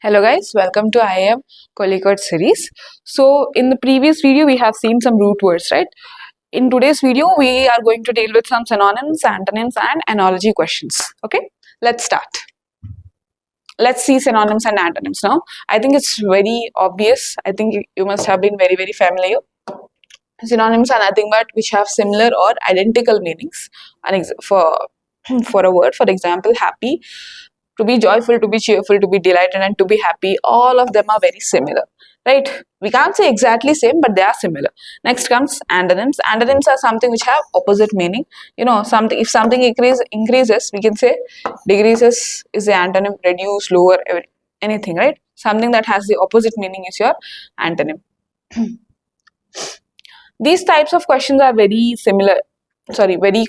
Hello guys, welcome to IIM Kozhikode series. So in the previous video we have seen some root words, right? In today's video we are going to deal with some synonyms, antonyms and analogy questions. Okay, let's start. Let's see synonyms and antonyms now. I think it's very obvious. I think you must have been very familiar. Synonyms are nothing but which have similar or identical meanings. For a word, for example, happy, to be joyful, to be cheerful, to be delighted and to be happy, all of them are very similar, right? We can't say exactly same, but they are similar. Next comes antonyms. Antonyms are something which have opposite meaning. You know, something, if something increases, we can say decreases is the antonym, reduce, lower, anything, right? Something that has the opposite meaning is your antonym. These types of questions are very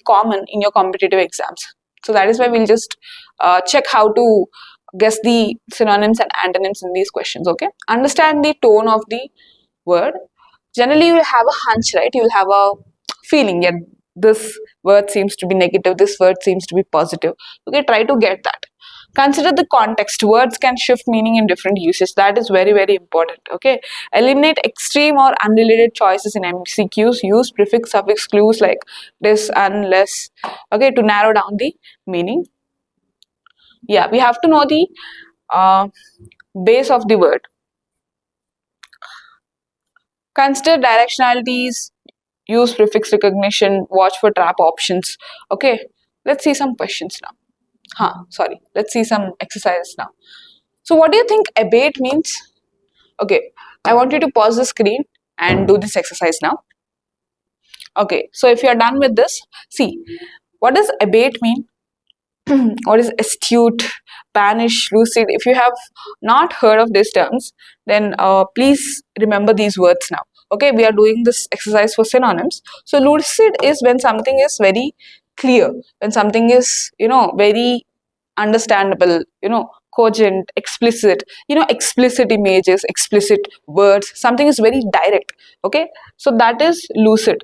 common in your competitive exams. So that is why we'll just check how to guess the synonyms and antonyms in these questions, okay? Understand the tone of the word. Generally, you will have a hunch, right? You will have a feeling, yeah, this word seems to be negative, this word seems to be positive. Okay, try to get that. Consider the context. Words can shift meaning in different uses. That is very important, okay? Eliminate extreme or unrelated choices in MCQs. Use prefix, suffix clues like this, unless, okay, to narrow down the meaning. Yeah, we have to know the base of the word. Consider directionalities, use prefix recognition, watch for trap options. Okay, let's see some questions now. Let's see some exercises now. So what do you think abate means? Okay, I want you to pause the screen and do this exercise now. Okay, so if you are done with this, see, what does abate mean? What is astute, banish, lucid? If you have not heard of these terms, then please remember these words now. Okay, we are doing this exercise for synonyms. So lucid is when something is very clear, when something is, very understandable, cogent, explicit, explicit images, explicit words, something is very direct. Okay, so that is lucid.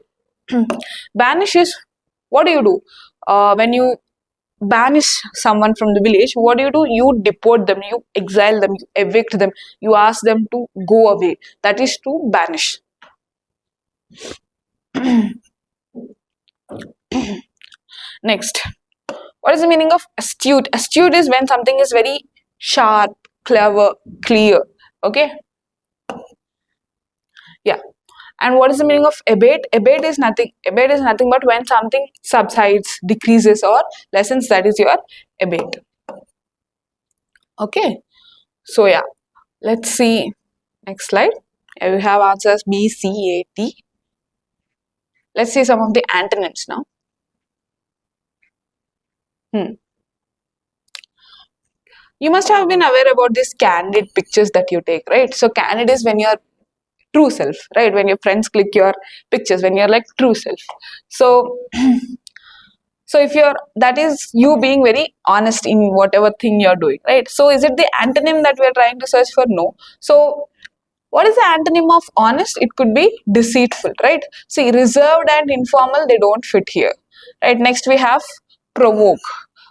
Banish is, what do you do when you banish someone from the village? What do? You deport them, you exile them, you evict them, you ask them to go away. That is to banish. Next, what is the meaning of astute? Astute is when something is very sharp, clever, clear. Okay, yeah. And what is the meaning of abate? Abate is nothing but when something subsides, decreases or lessens. That is your abate. Okay, so yeah, let's see next slide. Here we have answers B, C, A, T. Let's see some of the antonyms now. You must have been aware about these candid pictures that you take, right? So candid is when you're true self, right? When your friends click your pictures, when you're like true self. So if that is you being very honest in whatever thing you're doing, right? So is it the antonym that we're trying to search for? No. So what is the antonym of honest? It could be deceitful, right? See, reserved and informal, they don't fit here, right? Next we have provoke.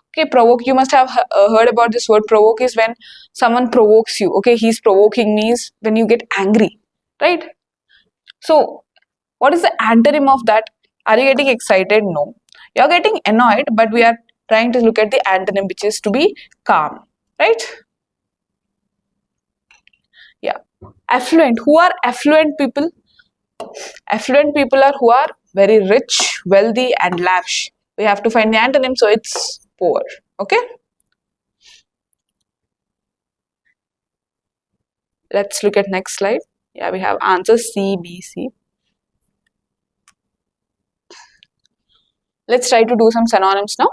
Okay, provoke, you must have heard about this word. Provoke is when someone provokes you. Okay, he's provoking me is when you get angry, right? So what is the antonym of that? Are you getting excited? No. You're getting annoyed, but we are trying to look at the antonym, which is to be calm, right? Yeah. Affluent. Who are affluent people? Affluent people are who are very rich, wealthy and lavish. We have to find the antonym, so it's poor. Okay. Let's look at next slide. Yeah, we have answers C, B, C. Let's try to do some synonyms now.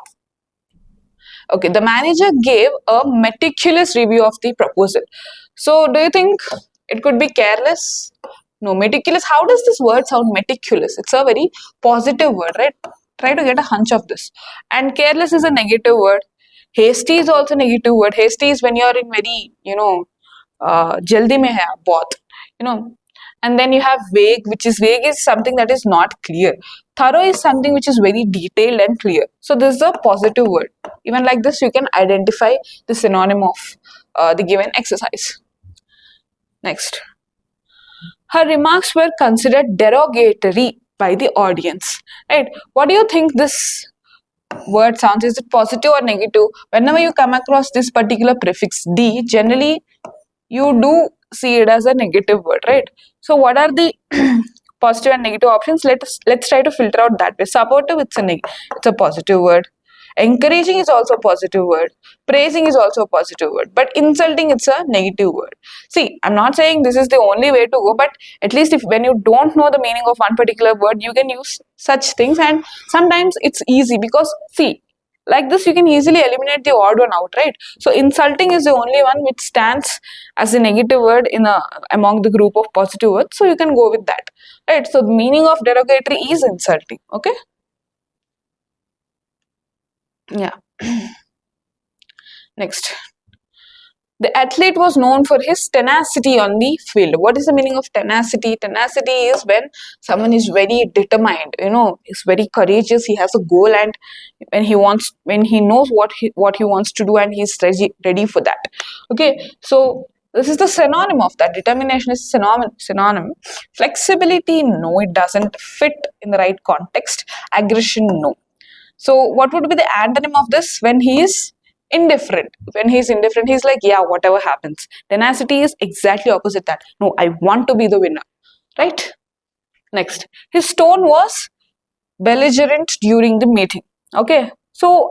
Okay, the manager gave a meticulous review of the proposal. So do you think it could be careless? No, meticulous. How does this word sound, meticulous? It's a very positive word, right? Try to get a hunch of this. And careless is a negative word. Hasty is also a negative word. Hasty is when you're in very, jaldi mein hai bahut, And then you have vague, which is vague is something that is not clear. Thorough is something which is very detailed and clear. So this is a positive word. Even like this, you can identify the synonym of the given exercise. Next. Her remarks were considered derogatory by the audience. Right? What do you think this word sounds? Is it positive or negative? Whenever you come across this particular prefix D, generally you do see it as a negative word, right? So what are the positive and negative options? Let's try to filter out that way. Supportive, it's a positive word. Encouraging is also a positive word. Praising is also a positive word. But insulting, it's a negative word. See, I'm not saying this is the only way to go, but at least if when you don't know the meaning of one particular word, you can use such things, and sometimes it's easy because see, like this you can easily eliminate the odd one out, right? So insulting is the only one which stands as a negative word among the group of positive words, so you can go with that, right? So the meaning of derogatory is insulting. Okay, yeah. Next. The athlete was known for his tenacity on the field. What is the meaning of tenacity? Tenacity is when someone is very determined, is very courageous, he has a goal, and when he knows what he wants to do, and he's ready for that. Okay, so this is the synonym of that. Determination is synonym. Flexibility, no, it doesn't fit in the right context. Aggression, no. So what would be the antonym of this? When he is indifferent. When he's indifferent, he's like, yeah, whatever happens. Tenacity is exactly opposite that. No, I want to be the winner. Right? Next. His tone was belligerent during the meeting. Okay. So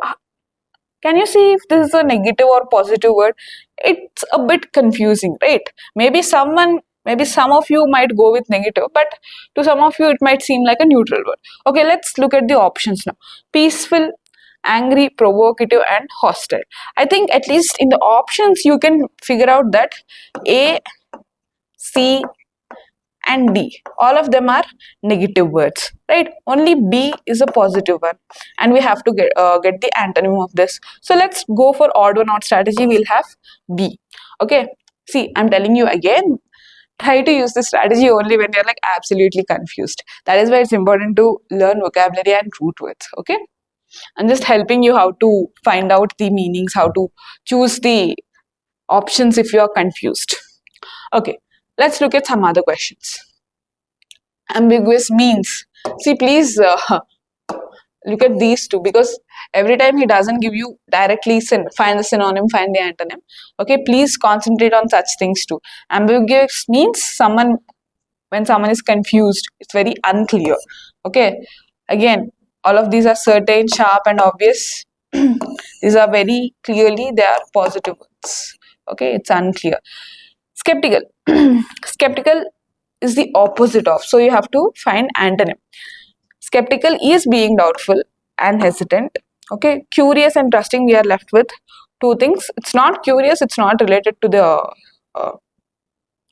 can you see if this is a negative or positive word? It's a bit confusing, right? Maybe some of you might go with negative, but to some of you it might seem like a neutral word. Okay, let's look at the options now. Peaceful, angry, provocative, and hostile. I think at least in the options you can figure out that A, C, and D, all of them are negative words, right? Only B is a positive one, and we have to get the antonym of this. So let's go for odd one out strategy. We'll have B. Okay, see, I'm telling you again, try to use this strategy only when you're like absolutely confused. That is why it's important to learn vocabulary and root words. Okay, I'm just helping you how to find out the meanings, how to choose the options if you are confused. Okay, let's look at some other questions. Ambiguous means. See, please look at these two, because every time he doesn't give you directly find the synonym, find the antonym. Okay, please concentrate on such things too. Ambiguous means when someone is confused, it's very unclear. Okay, again, all of these are certain, sharp, and obvious. These are very clearly, they are positive words. Okay, it's unclear. Skeptical. Skeptical is the opposite of, so you have to find antonym. Skeptical is being doubtful and hesitant. Okay, curious and trusting, we are left with two things. It's not curious, it's not related to the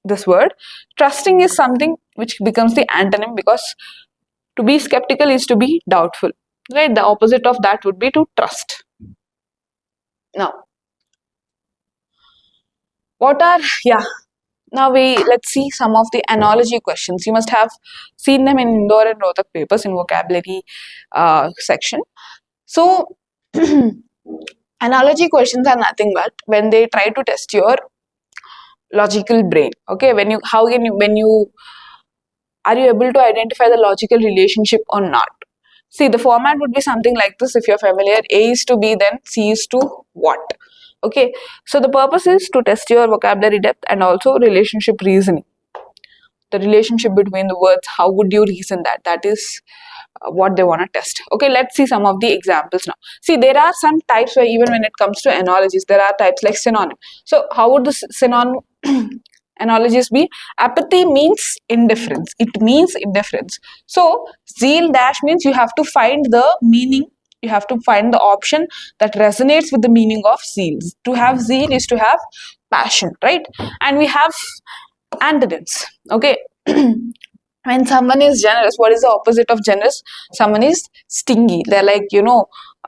this word. Trusting is something which becomes the antonym, because to be skeptical is to be doubtful, right? The opposite of that would be to trust. Now, now let's see some of the analogy questions. You must have seen them in Indore and Rohtak papers in vocabulary section. So analogy questions are nothing but when they try to test your logical brain. Okay, are you able to identify the logical relationship or not? See, the format would be something like this if you're familiar. A is to B, then C is to what? Okay, so the purpose is to test your vocabulary depth and also relationship reasoning. The relationship between the words, how would you reason that? That is what they want to test. Okay, let's see some of the examples now. See, there are some types where even when it comes to analogies, there are types like synonym. So how would the synonym analogies be? Apathy means indifference. It means indifference. So zeal dash means you have to find the meaning. You have to find the option that resonates with the meaning of zeal. To have zeal is to have passion, right? And we have antonyms. Okay. When someone is generous, what is the opposite of generous? Someone is stingy. They're like,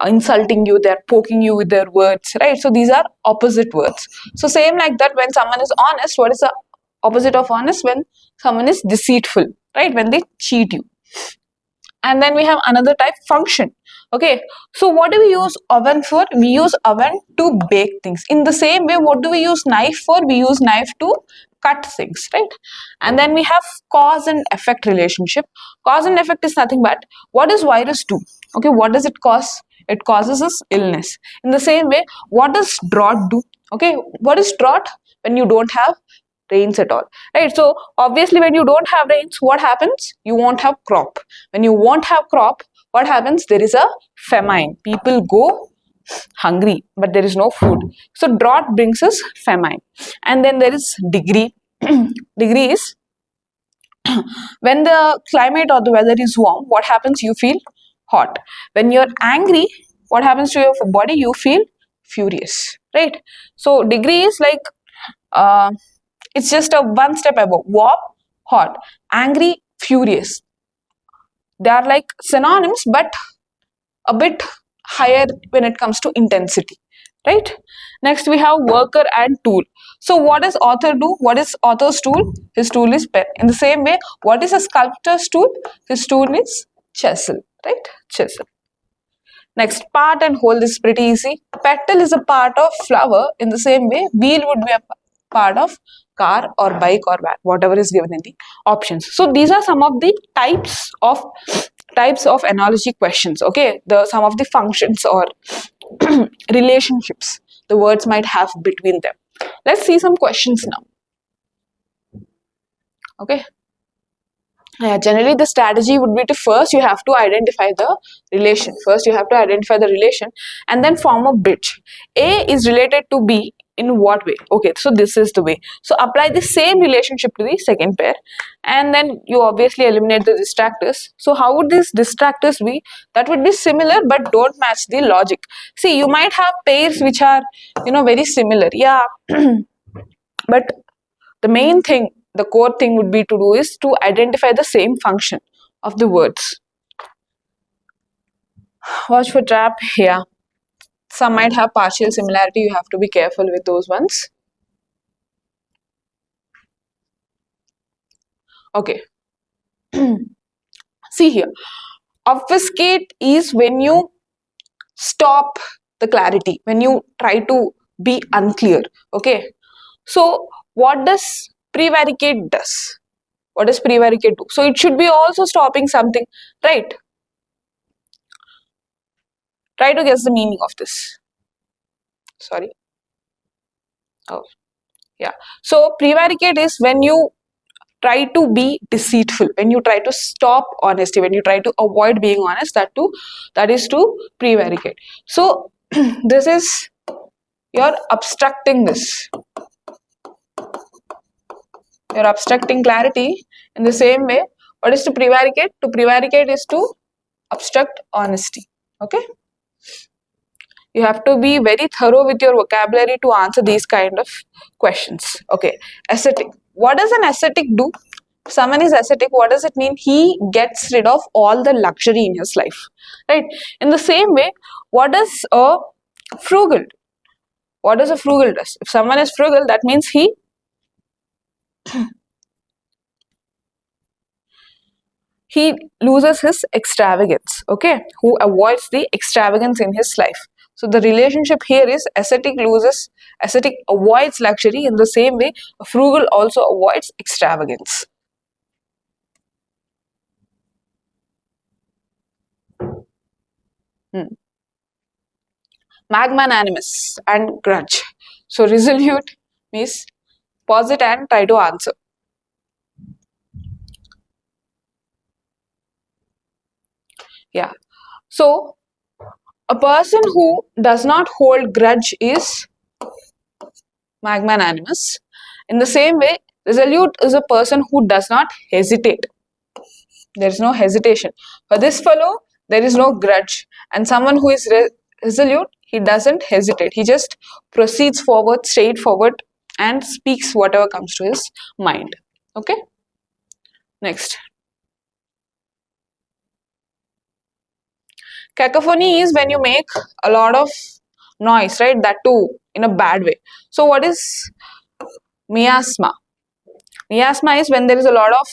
insulting you, they're poking you with their words, right? So these are opposite words. So same like that, when someone is honest, what is the opposite of honest? When someone is deceitful, right? When they cheat you. And then we have another type, function. Okay, so what do we use oven for? We use oven to bake things. In the same way, what do we use knife for? We use knife to cut things, right? And then we have cause and effect relationship. Cause and effect is nothing but what does virus do? Okay, what does it cause? It causes us illness. In the same way, what does drought do? Okay, what is drought? When you don't have rains at all, right? So obviously when you don't have rains, what happens? You won't have crop. When you won't have crop, what happens? There is a famine. People go hungry, but there is no food. So drought brings us famine. And then there is degree. Degree is when the climate or the weather is warm, what happens? You feel hot. When you're angry, what happens to your body? You feel furious, right? So degree is like it's just a one step above. Warm, hot, angry, furious. They are like synonyms, but a bit higher when it comes to intensity, right? Next we have worker and tool. So what does author do? What is author's tool? His tool is pen. In the same way, what is a sculptor's tool? His tool is chisel, right? Chisel. Next, part and whole. This is pretty easy. Petal is a part of flower. In the same way, wheel would be a part of car or bike or van, whatever is given in the options. So these are some of the types of analogy questions. Okay, some of the functions or relationships the words might have between them. Let's see some questions now. Okay. Generally the strategy would be to first you have to identify the relation. First you have to identify the relation and then form a bridge. A is related to B in what way? Okay, so this is the way. So apply the same relationship to the second pair and then you obviously eliminate the distractors. So how would these distractors be? That would be similar but don't match the logic. See, you might have pairs which are, very similar. Yeah, but the main thing, the core thing would be to do is to identify the same function of the words. Watch for trap here. Some might have partial similarity. You have to be careful with those ones. Okay. See here. Obfuscate is when you stop the clarity, when you try to be unclear. Okay. So what does prevaricate does? What does prevaricate do? So it should be also stopping something, right? Try to guess the meaning of this. Sorry. Oh, yeah. So prevaricate is when you try to be deceitful, when you try to stop honesty, when you try to avoid being honest, that is to prevaricate. So this is, you're obstructing this. You're obstructing clarity. In the same way, what is to prevaricate? To prevaricate is to obstruct honesty. Okay. You have to be very thorough with your vocabulary to answer these kind of questions. Okay. Ascetic. What does an ascetic do? If someone is ascetic, what does it mean? He gets rid of all the luxury in his life. Right. In the same way, what does a frugal? What does a frugal do? If someone is frugal, that means he loses his extravagance. Okay. Who avoids the extravagance in his life. So the relationship here is ascetic avoids luxury. In the same way, a frugal also avoids extravagance. Magnanimous and grudge. So resolute means pause it and try to answer. Yeah. So a person who does not hold grudge is magnanimous. In the same way, resolute is a person who does not hesitate. There is no hesitation. For this fellow, there is no grudge. And someone who is resolute, he doesn't hesitate. He just proceeds forward, straight forward, and speaks whatever comes to his mind. Okay? Next. Cacophony is when you make a lot of noise, right? That too in a bad way. So what is miasma? Miasma is when there is a lot of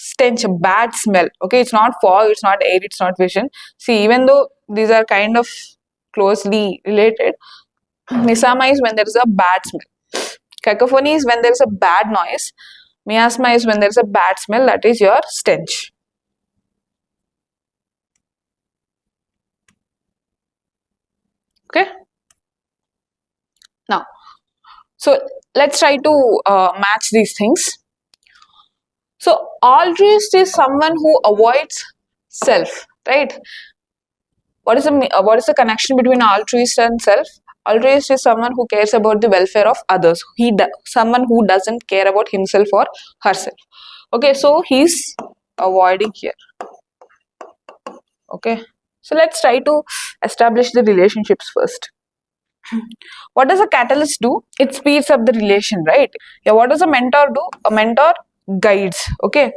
stench, a bad smell. Okay, it's not fog, it's not air, it's not vision. See, even though these are kind of closely related, misama is when there is a bad smell. Cacophony is when there is a bad noise. Miasma is when there is a bad smell, that is your stench. Okay. Now, so let's try to match these things. So, altruist is someone who avoids self, right? What is the connection between altruist and self? Altruist is someone who cares about the welfare of others. Someone who doesn't care about himself or herself. Okay, so he's avoiding here. Okay, so let's try to establish the relationships first. What does a catalyst do? It speeds up the relation, right? Yeah, what does a mentor do? A mentor guides. Okay,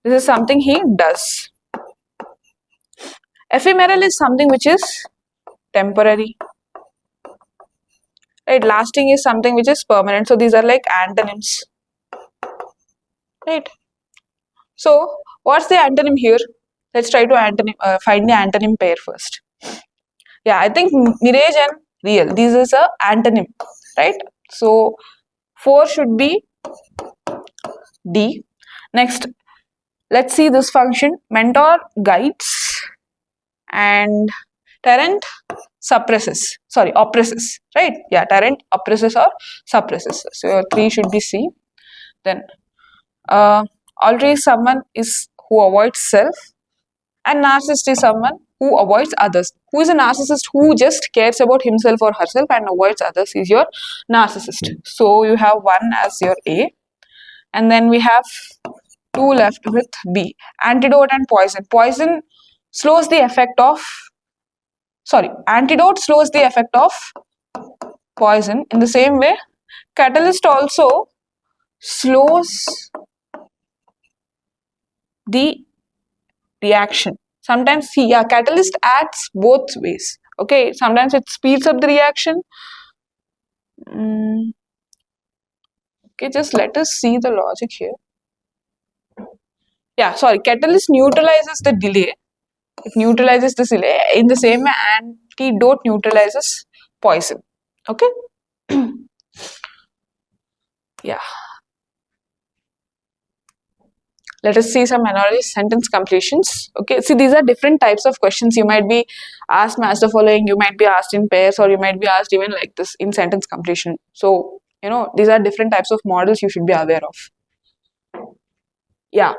this is something he does. Ephemeral is something which is temporary, right? Lasting is something which is permanent. So these are like antonyms, right? So what's the antonym here? Let's try to find the antonym pair first. Yeah, I think mirage and real. This is a antonym, right? So 4 should be D. Next, let's see this function. Mentor guides and tyrant suppresses. Sorry, oppresses, right? Yeah, tyrant oppresses or suppresses. So your 3 should be C. Then altruist someone is who avoids self, and narcissist is someone who avoids others. Who is a narcissist? Who just cares about himself or herself and avoids others is your narcissist. So you have 1 as your A, and then we have 2 left with B. Antidote and poison. Poison slows the effect of, antidote slows the effect of poison. In the same way, catalyst also slows the reaction. Sometimes, see, yeah, catalyst acts both ways. Okay, sometimes it speeds up the reaction. Okay, just let us see the logic here. Yeah, sorry, catalyst neutralizes the delay. It neutralizes the delay. In the same way, antidote neutralizes poison. Okay. Yeah. Let us see some analysis sentence completions. Okay, see, these are different types of questions. You might be asked match the following, you might be asked in pairs, or you might be asked even like this in sentence completion. So, you know, these are different types of models you should be aware of. Yeah.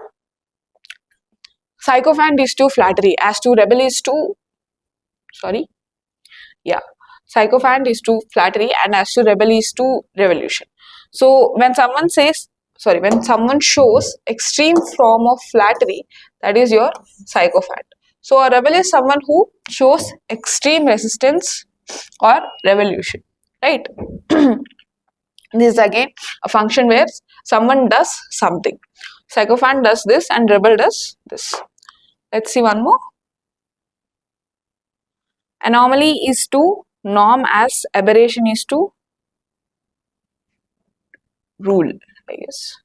Sycophant is to flattery, as to rebel is to, sorry. Yeah. Sycophant is to flattery, and as to rebel is to revolution. So, when someone shows extreme form of flattery, that is your sycophant. So a rebel is someone who shows extreme resistance or revolution, right? This is again a function where someone does something. Sycophant does this and rebel does this. Let's see one more. Anomaly is to norm as aberration is to rule, I guess.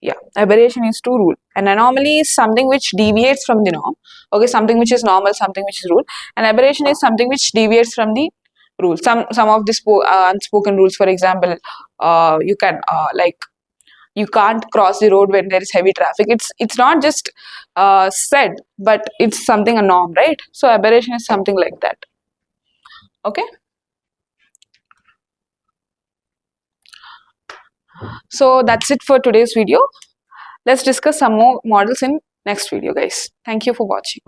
Yeah, aberration is to rule. An anomaly is something which deviates from the norm. Okay, something which is normal, something which is rule. An aberration is something which deviates from the rule. Some of the unspoken rules, for example, you can you can't cross the road when there is heavy traffic. It's not just said, but it's something a norm, right? So aberration is something like that. Okay. So that's it for today's video. Let's discuss some more models in next video, guys. Thank you for watching.